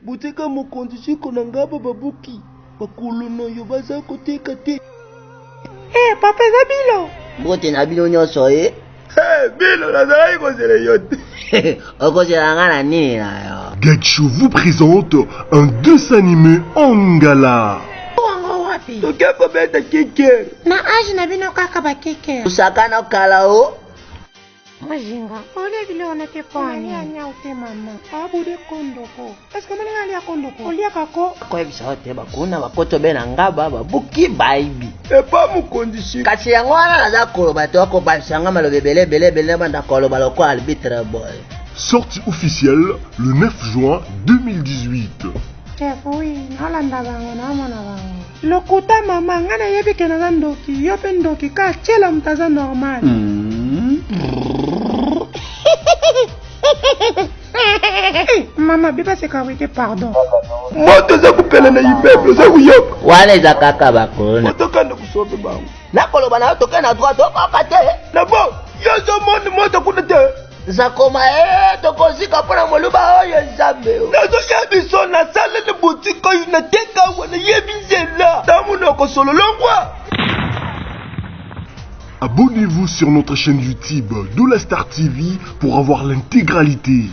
butika mokonzi siko na ngaba babuki bakulu no yo baza koteka te. Papa eza bilo mbote na bino nyonso bilo nazalaki kozela yo te. okozela nga na nini na yo? Gacho vous présente un dessin animé Angala. tokia kobeta kikere na age na bino kaka bakekere usakana okala o majinga olia vile onete pwani anya ute mama abude kondoko est-ce que malinga alia kondoko olia kako koyebisa yo te bakuna bakoto be na ngaba babuki baibi epa mokonzi siko kasi yango wana naza koloba te okobakisa nga maloba ebele banda koloba lokola arbitre boy. Sortie officielle le 9 juin 2018. chef oui nalanda bango namona bango lokuta mama nga nayebi ke naza ndoki yo mpe ndoki ka tiela moto aza normal. Mama biba seka wete pardon moto za kupela na immeuble za kuyoka wana eza kaka bakona otokanda kusobe bango nakoloba na yo toke na droite okoka te na bo yozo moni moto kuna te zakoma tokozika mpona moluba oyo nzambe nazoya biso nasaleli butike oyo nateka wana yebi nzela tamuna kosololongwa. Abonnez-vous sur notre chaîne YouTube de la Star TV pour avoir l'intégralité.